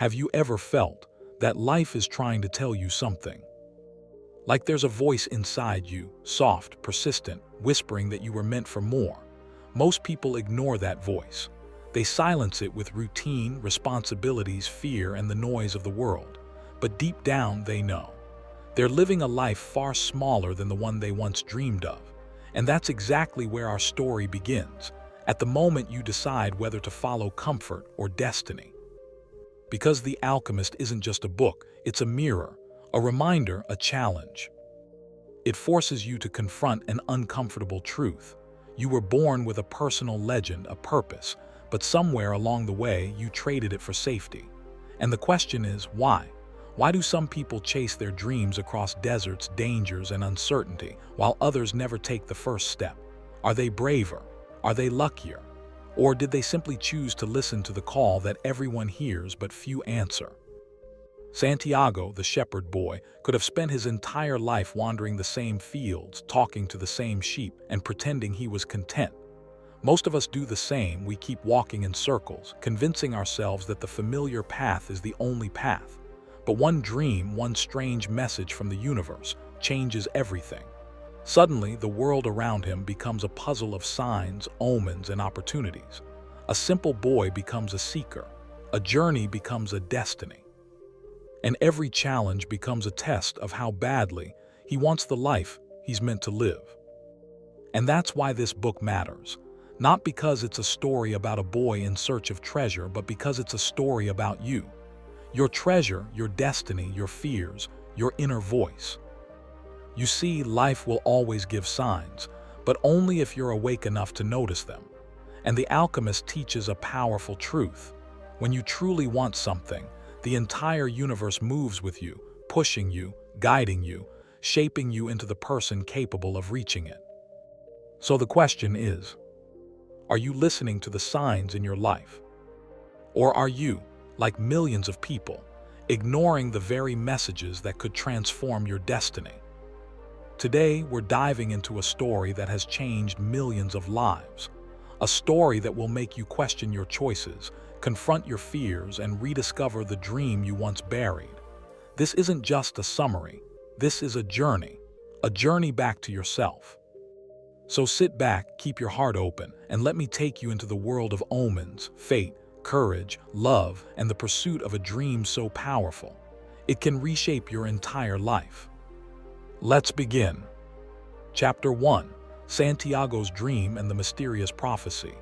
Have you ever felt that life is trying to tell you something? Like there's a voice inside you, soft, persistent, whispering that you were meant for more. Most people ignore that voice. They silence it with routine, responsibilities, fear, and the noise of the world. But deep down, they know. They're living a life far smaller than the one they once dreamed of. And that's exactly where our story begins, at the moment you decide whether to follow comfort or destiny. Because The Alchemist isn't just a book, it's a mirror, a reminder, a challenge. It forces you to confront an uncomfortable truth. You were born with a personal legend, a purpose, but somewhere along the way you traded it for safety. And the question is, why? Why do some people chase their dreams across deserts, dangers, and uncertainty, while others never take the first step? Are they braver? Are they luckier? Or did they simply choose to listen to the call that everyone hears but few answer? Santiago, the shepherd boy, could have spent his entire life wandering the same fields, talking to the same sheep, and pretending he was content. Most of us do the same. We keep walking in circles, convincing ourselves that the familiar path is the only path. But one dream, one strange message from the universe, changes everything. Suddenly, the world around him becomes a puzzle of signs, omens, and opportunities. A simple boy becomes a seeker. A journey becomes a destiny. And every challenge becomes a test of how badly he wants the life he's meant to live. And that's why this book matters. Not because it's a story about a boy in search of treasure, but because it's a story about you. Your treasure, your destiny, your fears, your inner voice. You see, life will always give signs, but only if you're awake enough to notice them. And The Alchemist teaches a powerful truth. When you truly want something, the entire universe moves with you, pushing you, guiding you, shaping you into the person capable of reaching it. So the question is, are you listening to the signs in your life? Or are you, like millions of people, ignoring the very messages that could transform your destiny? Today, we're diving into a story that has changed millions of lives. A story that will make you question your choices, confront your fears, and rediscover the dream you once buried. This isn't just a summary. This is a journey back to yourself. So sit back, keep your heart open, and let me take you into the world of omens, fate, courage, love, and the pursuit of a dream so powerful it can reshape your entire life. Let's begin. Chapter 1: Santiago's Dream and the Mysterious Prophecy.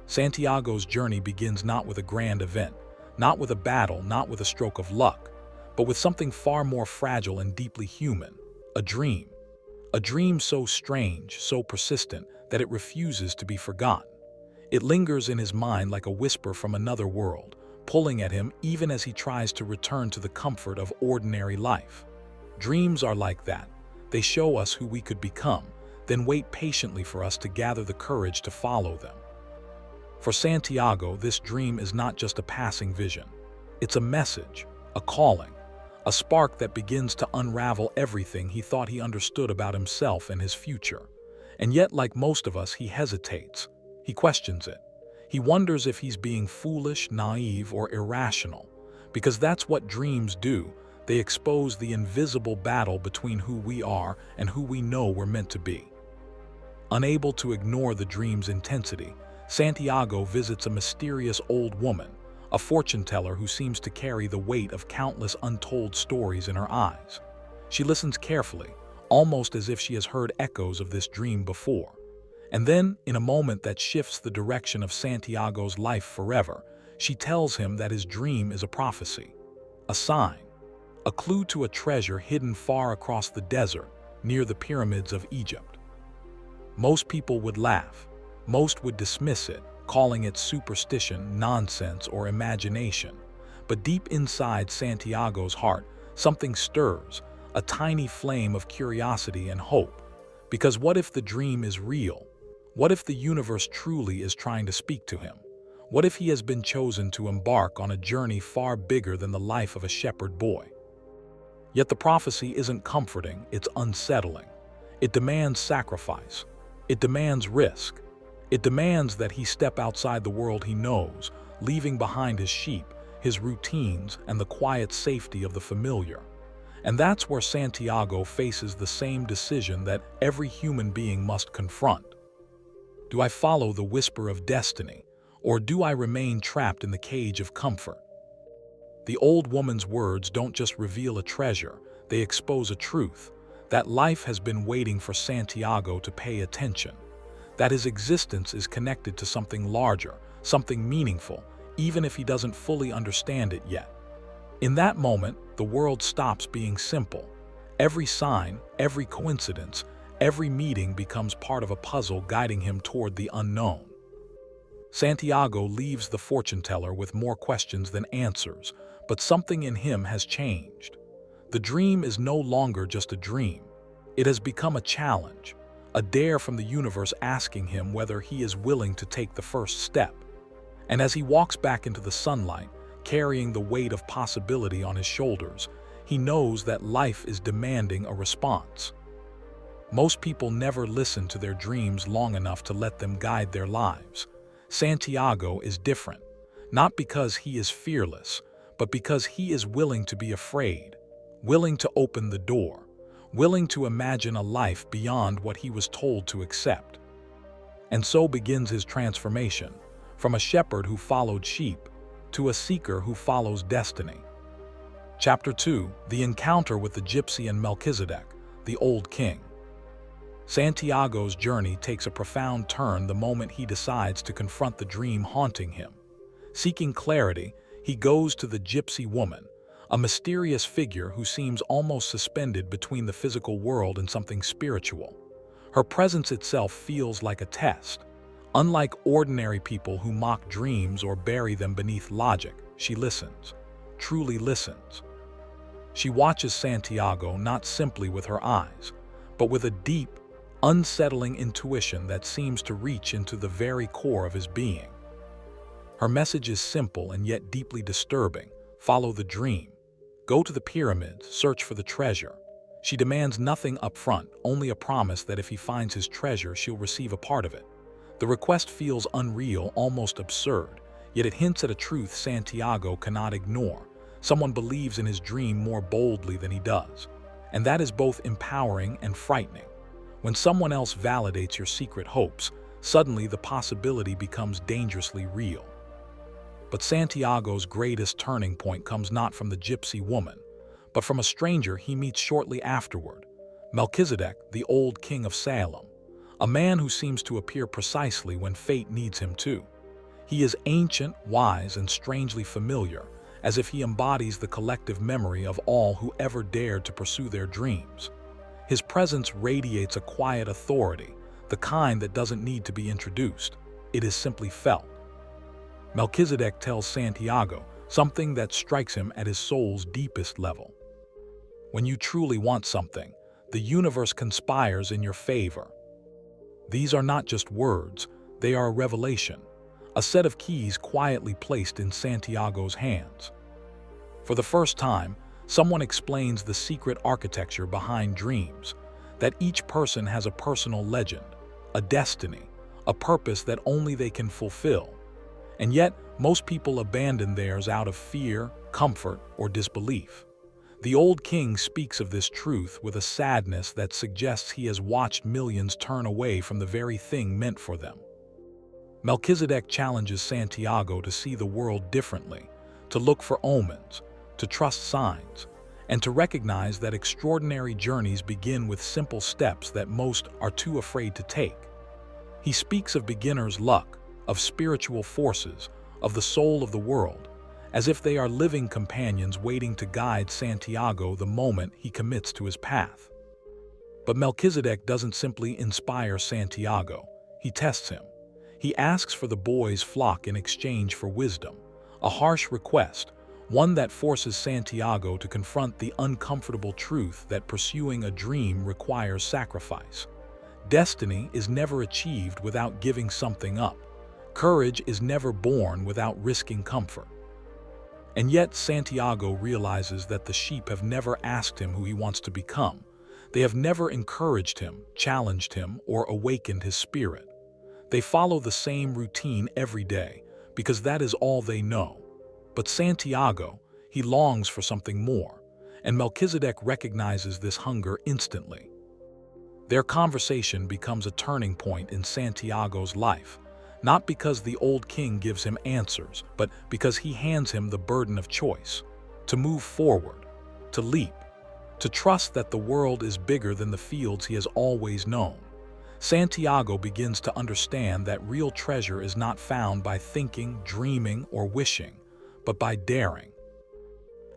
Santiago's journey begins not with a grand event, not with a battle, not with a stroke of luck, but with something far more fragile and deeply human: a dream. A dream so strange, so persistent, that it refuses to be forgotten. It lingers in his mind like a whisper from another world, pulling at him even as he tries to return to the comfort of ordinary life. Dreams are like that. They show us who we could become, then wait patiently for us to gather the courage to follow them. For Santiago, this dream is not just a passing vision. It's a message, a calling, a spark that begins to unravel everything he thought he understood about himself and his future. And yet, like most of us, he hesitates. He questions it. He wonders if he's being foolish, naive, or irrational. Because that's what dreams do. They expose the invisible battle between who we are and who we know we're meant to be. Unable to ignore the dream's intensity, Santiago visits a mysterious old woman, a fortune teller who seems to carry the weight of countless untold stories in her eyes. She listens carefully, almost as if she has heard echoes of this dream before. And then, in a moment that shifts the direction of Santiago's life forever, she tells him that his dream is a prophecy, a sign, a clue to a treasure hidden far across the desert near the pyramids of Egypt. Most people would laugh. Most would dismiss it, calling it superstition, nonsense, or imagination. But deep inside Santiago's heart, something stirs, a tiny flame of curiosity and hope. Because what if the dream is real? What if the universe truly is trying to speak to him? What if he has been chosen to embark on a journey far bigger than the life of a shepherd boy? Yet the prophecy isn't comforting, it's unsettling. It demands sacrifice. It demands risk. It demands that he step outside the world he knows, leaving behind his sheep, his routines, and the quiet safety of the familiar. And that's where Santiago faces the same decision that every human being must confront. Do I follow the whisper of destiny, or do I remain trapped in the cage of comfort? The old woman's words don't just reveal a treasure, they expose a truth, that life has been waiting for Santiago to pay attention, that his existence is connected to something larger, something meaningful, even if he doesn't fully understand it yet. In that moment, the world stops being simple. Every sign, every coincidence, every meeting becomes part of a puzzle guiding him toward the unknown. Santiago leaves the fortune teller with more questions than answers, but something in him has changed. The dream is no longer just a dream. It has become a challenge, a dare from the universe asking him whether he is willing to take the first step. And as he walks back into the sunlight, carrying the weight of possibility on his shoulders, he knows that life is demanding a response. Most people never listen to their dreams long enough to let them guide their lives. Santiago is different, not because he is fearless, but because he is willing to be afraid, willing to open the door, willing to imagine a life beyond what he was told to accept. And so begins his transformation, from a shepherd who followed sheep to a seeker who follows destiny. Chapter 2: The Encounter with the Gypsy and Melchizedek, the Old King. Santiago's journey takes a profound turn the moment he decides to confront the dream haunting him. Seeking clarity, he goes to the gypsy woman, a mysterious figure who seems almost suspended between the physical world and something spiritual. Her presence itself feels like a test. Unlike ordinary people who mock dreams or bury them beneath logic, she listens, truly listens. She watches Santiago not simply with her eyes, but with a deep, unsettling intuition that seems to reach into the very core of his being. Her message is simple and yet deeply disturbing. Follow the dream. Go to the pyramids, search for the treasure. She demands nothing up front, only a promise that if he finds his treasure, she'll receive a part of it. The request feels unreal, almost absurd, yet it hints at a truth Santiago cannot ignore. Someone believes in his dream more boldly than he does. And that is both empowering and frightening. When someone else validates your secret hopes, suddenly the possibility becomes dangerously real. But Santiago's greatest turning point comes not from the gypsy woman, but from a stranger he meets shortly afterward, Melchizedek, the old king of Salem, a man who seems to appear precisely when fate needs him to. He is ancient, wise, and strangely familiar, as if he embodies the collective memory of all who ever dared to pursue their dreams. His presence radiates a quiet authority, the kind that doesn't need to be introduced. It is simply felt. Melchizedek tells Santiago something that strikes him at his soul's deepest level. When you truly want something, the universe conspires in your favor. These are not just words, they are a revelation, a set of keys quietly placed in Santiago's hands. For the first time, someone explains the secret architecture behind dreams, that each person has a personal legend, a destiny, a purpose that only they can fulfill. And yet, most people abandon theirs out of fear, comfort, or disbelief. The old king speaks of this truth with a sadness that suggests he has watched millions turn away from the very thing meant for them. Melchizedek challenges Santiago to see the world differently, to look for omens, to trust signs, and to recognize that extraordinary journeys begin with simple steps that most are too afraid to take. He speaks of beginner's luck, of spiritual forces, of the soul of the world, as if they are living companions waiting to guide Santiago the moment he commits to his path. But Melchizedek doesn't simply inspire Santiago, he tests him. He asks for the boy's flock in exchange for wisdom, a harsh request, one that forces Santiago to confront the uncomfortable truth that pursuing a dream requires sacrifice. Destiny is never achieved without giving something up. Courage is never born without risking comfort. And yet Santiago realizes that the sheep have never asked him who he wants to become. They have never encouraged him, challenged him, or awakened his spirit. They follow the same routine every day because that is all they know. But Santiago, he longs for something more, and Melchizedek recognizes this hunger instantly. Their conversation becomes a turning point in Santiago's life, not because the old king gives him answers, but because he hands him the burden of choice, to move forward, to leap, to trust that the world is bigger than the fields he has always known. Santiago begins to understand that real treasure is not found by thinking, dreaming, or wishing, but by daring.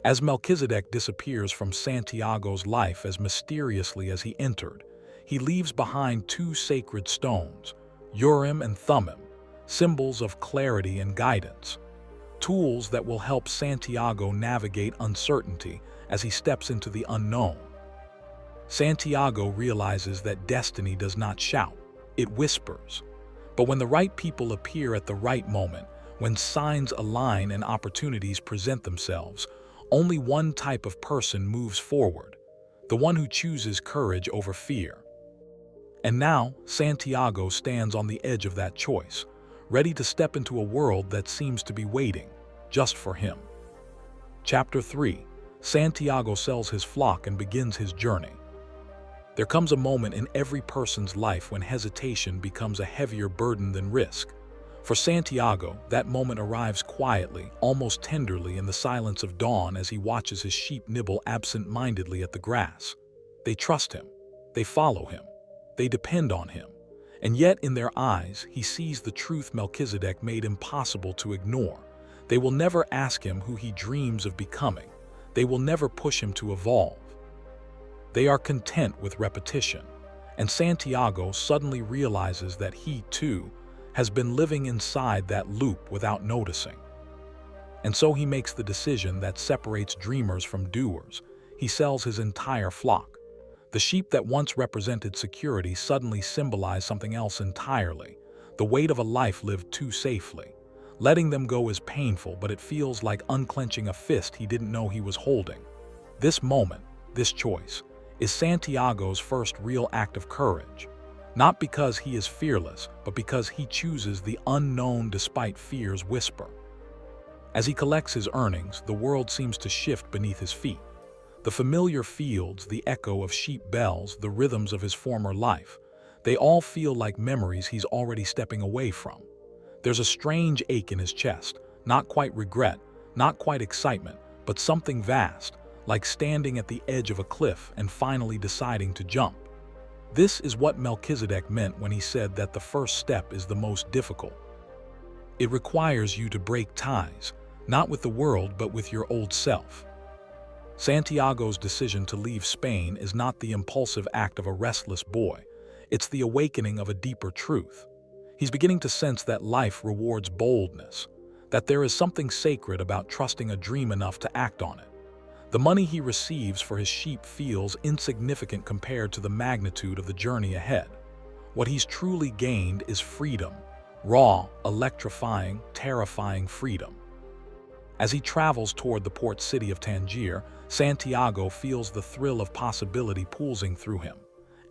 As Melchizedek disappears from Santiago's life as mysteriously as he entered, he leaves behind two sacred stones, Urim and Thummim, symbols of clarity and guidance, tools that will help Santiago navigate uncertainty as he steps into the unknown. Santiago realizes that destiny does not shout, it whispers. But when the right people appear at the right moment, when signs align and opportunities present themselves, only one type of person moves forward, the one who chooses courage over fear. And now, Santiago stands on the edge of that choice, ready to step into a world that seems to be waiting, just for him. Chapter 3. Santiago sells his flock and begins his journey. There comes a moment in every person's life when hesitation becomes a heavier burden than risk. For Santiago, that moment arrives quietly, almost tenderly in the silence of dawn as he watches his sheep nibble absent-mindedly at the grass. They trust him. They follow him. They depend on him. And yet in their eyes, he sees the truth Melchizedek made impossible to ignore. They will never ask him who he dreams of becoming. They will never push him to evolve. They are content with repetition. And Santiago suddenly realizes that he, too, has been living inside that loop without noticing. And so he makes the decision that separates dreamers from doers. He sells his entire flock. The sheep that once represented security suddenly symbolize something else entirely, the weight of a life lived too safely. Letting them go is painful, but it feels like unclenching a fist he didn't know he was holding. This moment, this choice, is Santiago's first real act of courage. Not because he is fearless, but because he chooses the unknown despite fear's whisper. As he collects his earnings, the world seems to shift beneath his feet. The familiar fields, the echo of sheep bells, the rhythms of his former life, they all feel like memories he's already stepping away from. There's a strange ache in his chest, not quite regret, not quite excitement, but something vast, like standing at the edge of a cliff and finally deciding to jump. This is what Melchizedek meant when he said that the first step is the most difficult. It requires you to break ties, not with the world but with your old self. Santiago's decision to leave Spain is not the impulsive act of a restless boy. It's the awakening of a deeper truth. He's beginning to sense that life rewards boldness, that there is something sacred about trusting a dream enough to act on it. The money he receives for his sheep feels insignificant compared to the magnitude of the journey ahead. What he's truly gained is freedom, raw, electrifying, terrifying freedom. As he travels toward the port city of Tangier, Santiago feels the thrill of possibility pulsing through him.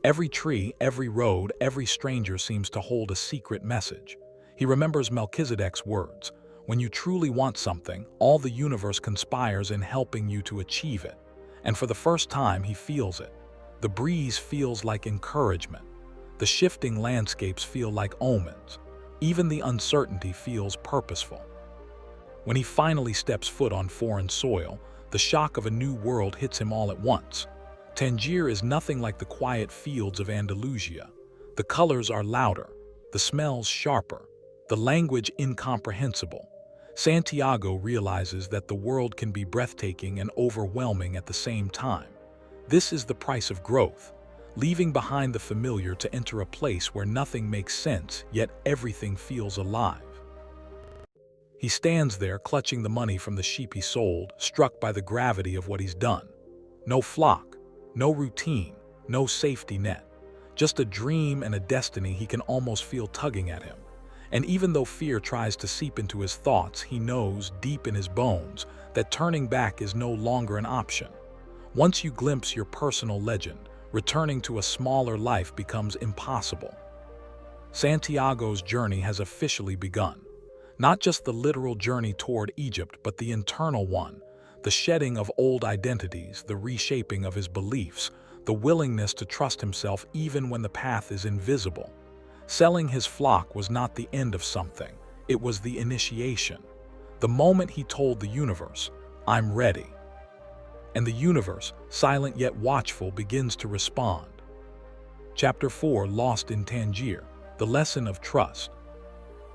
Every tree, every road, every stranger seems to hold a secret message. He remembers Melchizedek's words, "When you truly want something, all the universe conspires in helping you to achieve it." And for the first time, he feels it. The breeze feels like encouragement. The shifting landscapes feel like omens. Even the uncertainty feels purposeful. When he finally steps foot on foreign soil, the shock of a new world hits him all at once. Tangier is nothing like the quiet fields of Andalusia. The colors are louder, the smells sharper, the language incomprehensible. Santiago realizes that the world can be breathtaking and overwhelming at the same time. This is the price of growth, leaving behind the familiar to enter a place where nothing makes sense, yet everything feels alive. He stands there clutching the money from the sheep he sold, struck by the gravity of what he's done. No flock, no routine, no safety net. Just a dream and a destiny he can almost feel tugging at him. And even though fear tries to seep into his thoughts, he knows, deep in his bones, that turning back is no longer an option. Once you glimpse your personal legend, returning to a smaller life becomes impossible. Santiago's journey has officially begun. Not just the literal journey toward Egypt, but the internal one, the shedding of old identities, the reshaping of his beliefs, the willingness to trust himself even when the path is invisible. Selling his flock was not the end of something, it was the initiation. The moment he told the universe, "I'm ready." And the universe, silent yet watchful, begins to respond. Chapter 4, Lost in Tangier, the lesson of trust.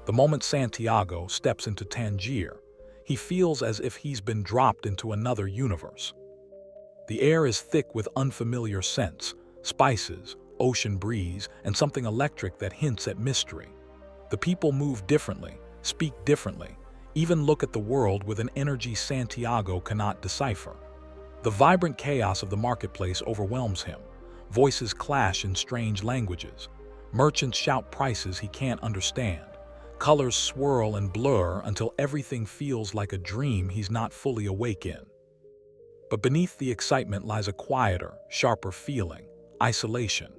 The moment Santiago steps into Tangier, he feels as if he's been dropped into another universe. The air is thick with unfamiliar scents, spices, ocean breeze, and something electric that hints at mystery. The people move differently, speak differently, even look at the world with an energy Santiago cannot decipher. The vibrant chaos of the marketplace overwhelms him. Voices clash in strange languages. Merchants shout prices he can't understand. Colors swirl and blur until everything feels like a dream he's not fully awake in. But beneath the excitement lies a quieter, sharper feeling: isolation.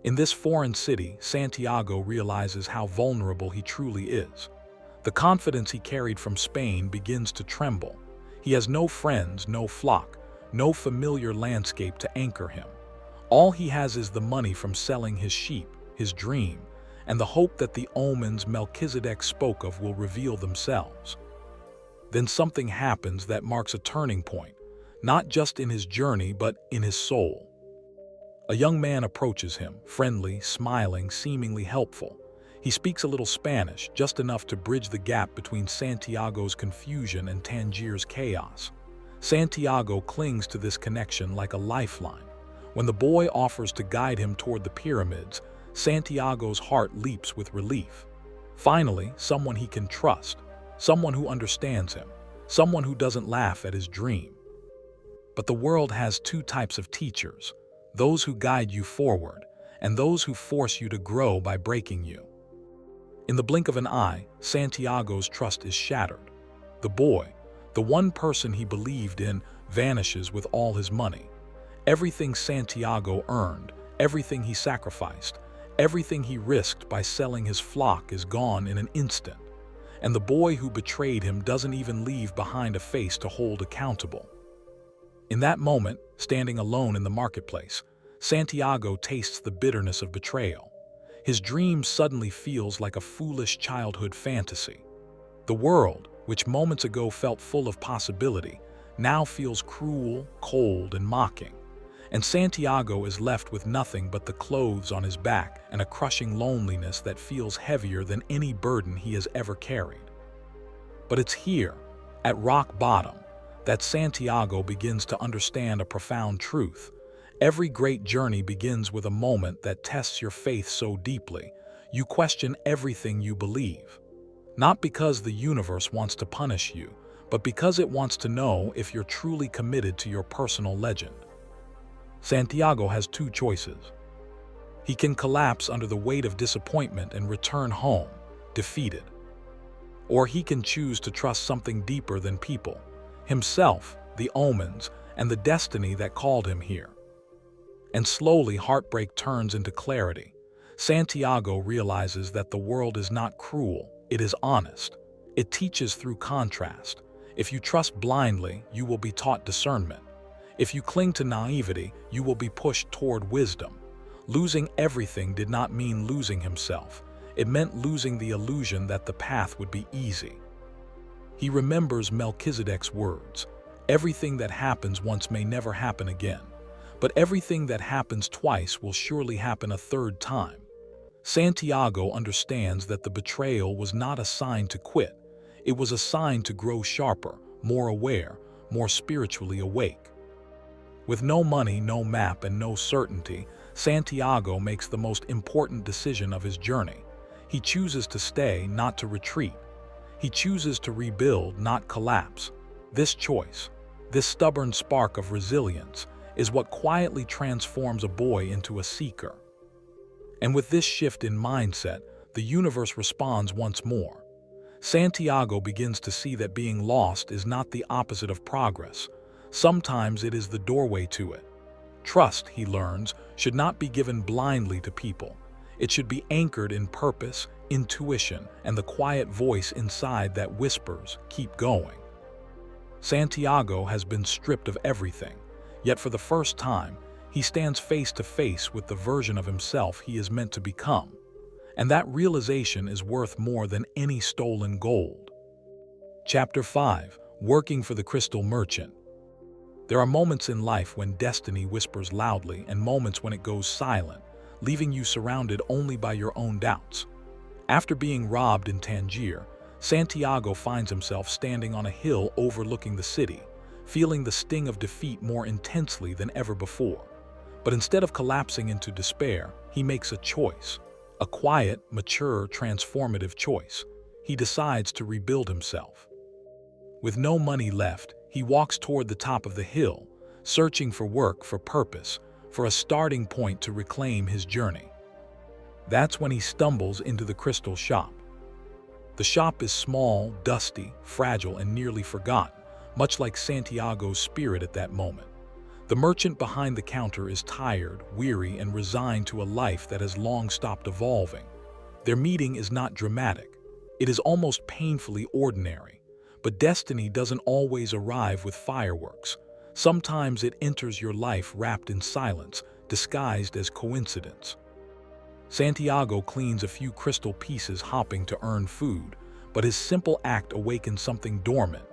In this foreign city, Santiago realizes how vulnerable he truly is. The confidence he carried from Spain begins to tremble. He has no friends, no flock, no familiar landscape to anchor him. All he has is the money from selling his sheep, his dream, and the hope that the omens Melchizedek spoke of will reveal themselves. Then something happens that marks a turning point, not just in his journey but in his soul. A young man approaches him, friendly, smiling, seemingly helpful. He speaks a little Spanish, just enough to bridge the gap between Santiago's confusion and Tangier's chaos. Santiago clings to this connection like a lifeline. When the boy offers to guide him toward the pyramids, Santiago's heart leaps with relief. Finally, someone he can trust, someone who understands him, someone who doesn't laugh at his dream. But the world has two types of teachers: those who guide you forward, and those who force you to grow by breaking you. In the blink of an eye, Santiago's trust is shattered. The boy, the one person he believed in, vanishes with all his money. Everything Santiago earned, everything he sacrificed, everything he risked by selling his flock is gone in an instant. And the boy who betrayed him doesn't even leave behind a face to hold accountable. In that moment, standing alone in the marketplace, Santiago tastes the bitterness of betrayal. His dream suddenly feels like a foolish childhood fantasy. The world, which moments ago felt full of possibility, now feels cruel, cold, and mocking. And Santiago is left with nothing but the clothes on his back and a crushing loneliness that feels heavier than any burden he has ever carried. But it's here, at rock bottom, that Santiago begins to understand a profound truth. Every great journey begins with a moment that tests your faith so deeply, you question everything you believe. Not because the universe wants to punish you, but because it wants to know if you're truly committed to your personal legend. Santiago has two choices. He can collapse under the weight of disappointment and return home, defeated. Or he can choose to trust something deeper than people, himself, the omens, and the destiny that called him here. And slowly, heartbreak turns into clarity. Santiago realizes that the world is not cruel, it is honest. It teaches through contrast. If you trust blindly, you will be taught discernment. If you cling to naivety, you will be pushed toward wisdom. Losing everything did not mean losing himself. It meant losing the illusion that the path would be easy. He remembers Melchizedek's words: "Everything that happens once may never happen again, but everything that happens twice will surely happen a third time." Santiago understands that the betrayal was not a sign to quit. It was a sign to grow sharper, more aware, more spiritually awake. With no money, no map, and no certainty, Santiago makes the most important decision of his journey. He chooses to stay, not to retreat. He chooses to rebuild, not collapse. This choice, this stubborn spark of resilience, is what quietly transforms a boy into a seeker. And with this shift in mindset, the universe responds once more. Santiago begins to see that being lost is not the opposite of progress. Sometimes it is the doorway to it. Trust, he learns, should not be given blindly to people. It should be anchored in purpose, intuition, and the quiet voice inside that whispers, "Keep going." Santiago has been stripped of everything, yet for the first time, he stands face to face with the version of himself he is meant to become. And that realization is worth more than any stolen gold. Chapter 5. Working for the Crystal Merchant. There are moments in life when destiny whispers loudly and moments when it goes silent, leaving you surrounded only by your own doubts. After being robbed in Tangier, Santiago finds himself standing on a hill overlooking the city, feeling the sting of defeat more intensely than ever before. But instead of collapsing into despair, he makes a choice. A quiet, mature, transformative choice. He decides to rebuild himself. With no money left, he walks toward the top of the hill, searching for work, for purpose, for a starting point to reclaim his journey. That's when he stumbles into the crystal shop. The shop is small, dusty, fragile, and nearly forgotten, much like Santiago's spirit at that moment. The merchant behind the counter is tired, weary, and resigned to a life that has long stopped evolving. Their meeting is not dramatic. It is almost painfully ordinary. But destiny doesn't always arrive with fireworks. Sometimes it enters your life wrapped in silence, disguised as coincidence. Santiago cleans a few crystal pieces, hopping to earn food, but his simple act awakens something dormant,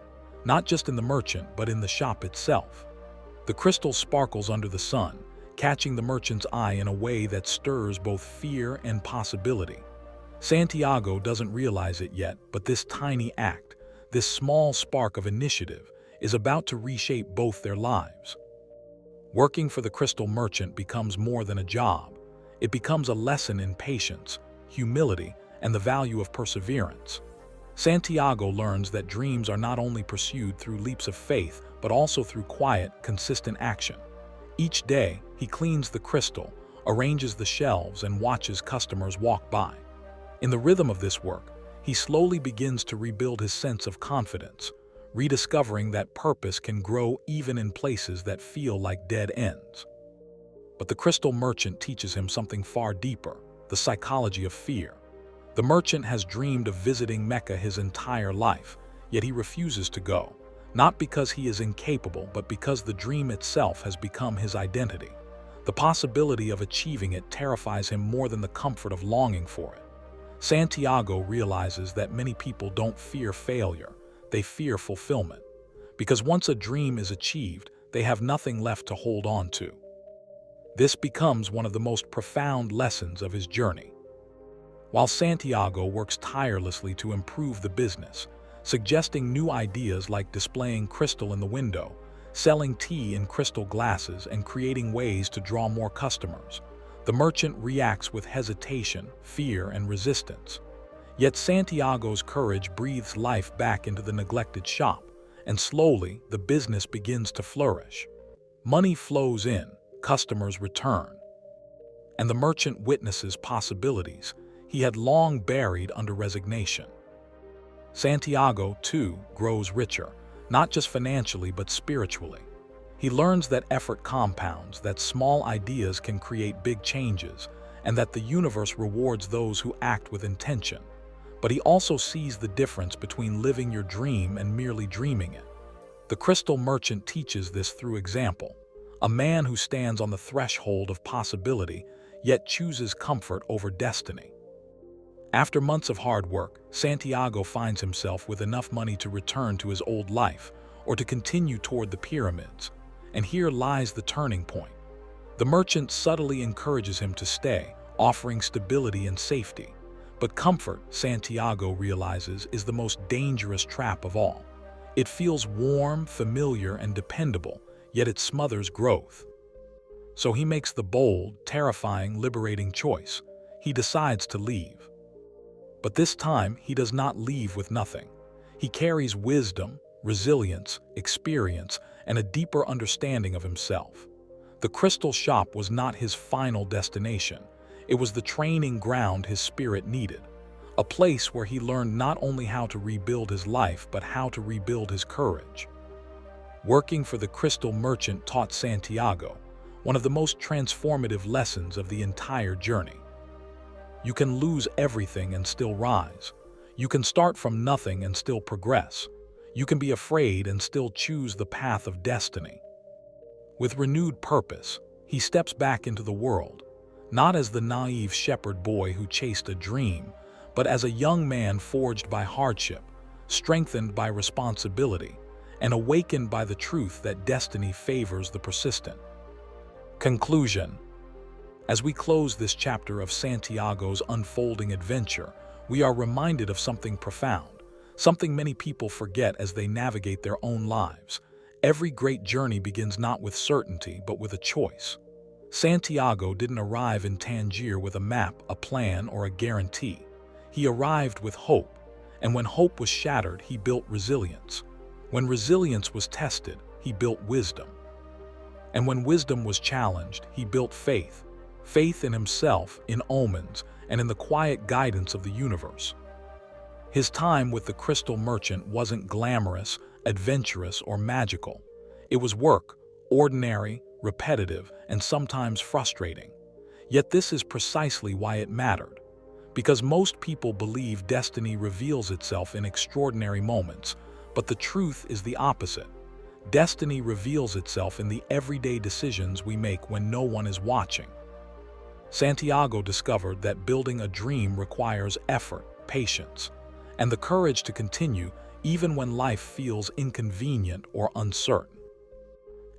not just in the merchant, but in the shop itself. The crystal sparkles under the sun, catching the merchant's eye in a way that stirs both fear and possibility. Santiago doesn't realize it yet, but this tiny act, this small spark of initiative, is about to reshape both their lives. Working for the crystal merchant becomes more than a job. It becomes a lesson in patience, humility, and the value of perseverance. Santiago learns that dreams are not only pursued through leaps of faith, but also through quiet, consistent action. Each day, he cleans the crystal, arranges the shelves, and watches customers walk by. In the rhythm of this work, he slowly begins to rebuild his sense of confidence, rediscovering that purpose can grow even in places that feel like dead ends. But the crystal merchant teaches him something far deeper: the psychology of fear. The merchant has dreamed of visiting Mecca his entire life, yet he refuses to go, not because he is incapable, but because the dream itself has become his identity. The possibility of achieving it terrifies him more than the comfort of longing for it. Santiago realizes that many people don't fear failure, they fear fulfillment. Because once a dream is achieved, they have nothing left to hold on to. This becomes one of the most profound lessons of his journey. While Santiago works tirelessly to improve the business, suggesting new ideas like displaying crystal in the window, selling tea in crystal glasses, and creating ways to draw more customers, the merchant reacts with hesitation, fear, and resistance. Yet Santiago's courage breathes life back into the neglected shop, and slowly the business begins to flourish. Money flows in, customers return, and the merchant witnesses possibilities he had long buried under resignation. Santiago, too, grows richer, not just financially but spiritually. He learns that effort compounds, that small ideas can create big changes, and that the universe rewards those who act with intention. But he also sees the difference between living your dream and merely dreaming it. The crystal merchant teaches this through example: a man who stands on the threshold of possibility, yet chooses comfort over destiny. After months of hard work, Santiago finds himself with enough money to return to his old life, or to continue toward the pyramids. And here lies the turning point. The merchant subtly encourages him to stay, offering stability and safety. But comfort, Santiago realizes, is the most dangerous trap of all. It feels warm, familiar, and dependable, yet it smothers growth. So he makes the bold, terrifying, liberating choice. He decides to leave. But this time, he does not leave with nothing. He carries wisdom, resilience, experience, and a deeper understanding of himself. The crystal shop was not his final destination. It was the training ground his spirit needed, a place where he learned not only how to rebuild his life, but how to rebuild his courage. Working for the crystal merchant taught Santiago one of the most transformative lessons of the entire journey. You can lose everything and still rise. You can start from nothing and still progress. You can be afraid and still choose the path of destiny. With renewed purpose, he steps back into the world, not as the naive shepherd boy who chased a dream, but as a young man forged by hardship, strengthened by responsibility, and awakened by the truth that destiny favors the persistent. Conclusion. As we close this chapter of Santiago's unfolding adventure, we are reminded of something profound, something many people forget as they navigate their own lives. Every great journey begins not with certainty, but with a choice. Santiago didn't arrive in Tangier with a map, a plan, or a guarantee. He arrived with hope, and when hope was shattered, he built resilience. When resilience was tested, he built wisdom. And when wisdom was challenged, he built faith. Faith in himself, in omens, and in the quiet guidance of the universe. His time with the crystal merchant wasn't glamorous, adventurous, or magical. It was work, ordinary, repetitive, and sometimes frustrating. Yet this is precisely why it mattered. Because most people believe destiny reveals itself in extraordinary moments, but the truth is the opposite. Destiny reveals itself in the everyday decisions we make when no one is watching. Santiago discovered that building a dream requires effort, patience, and the courage to continue even when life feels inconvenient or uncertain.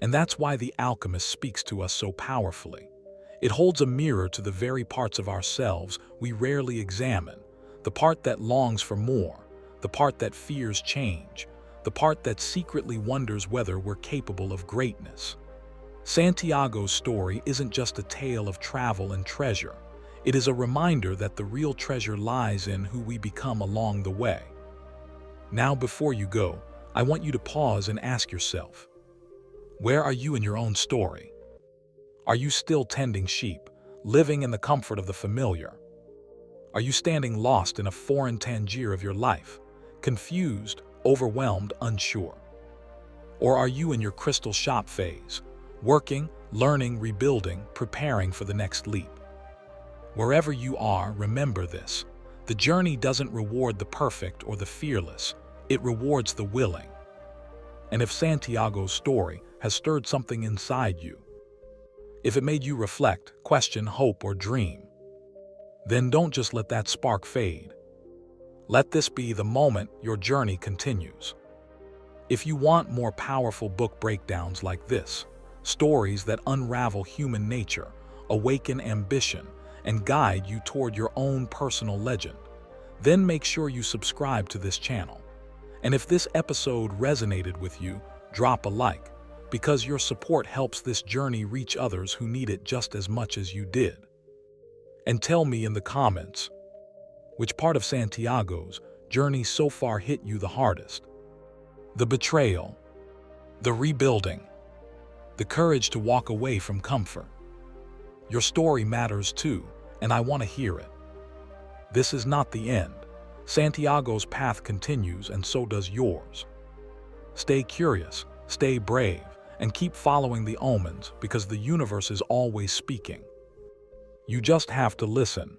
And that's why the Alchemist speaks to us so powerfully. It holds a mirror to the very parts of ourselves we rarely examine, the part that longs for more, the part that fears change, the part that secretly wonders whether we're capable of greatness. Santiago's story isn't just a tale of travel and treasure. It is a reminder that the real treasure lies in who we become along the way. Now, before you go, I want you to pause and ask yourself, where are you in your own story? Are you still tending sheep, living in the comfort of the familiar? Are you standing lost in a foreign Tangier of your life, confused, overwhelmed, unsure? Or are you in your crystal shop phase, working, learning, rebuilding, preparing for the next leap? Wherever you are, remember this. The journey doesn't reward the perfect or the fearless. It rewards the willing. And if Santiago's story has stirred something inside you, if it made you reflect, question, hope, or dream, then don't just let that spark fade. Let this be the moment your journey continues. If you want more powerful book breakdowns like this, stories that unravel human nature, awaken ambition, and guide you toward your own personal legend, then make sure you subscribe to this channel. And if this episode resonated with you, drop a like, because your support helps this journey reach others who need it just as much as you did. And tell me in the comments, which part of Santiago's journey so far hit you the hardest? The betrayal, the rebuilding, the courage to walk away from comfort. Your story matters too, and I want to hear it. This is not the end. Santiago's path continues, and so does yours. Stay curious, stay brave, and keep following the omens, because the universe is always speaking. You just have to listen.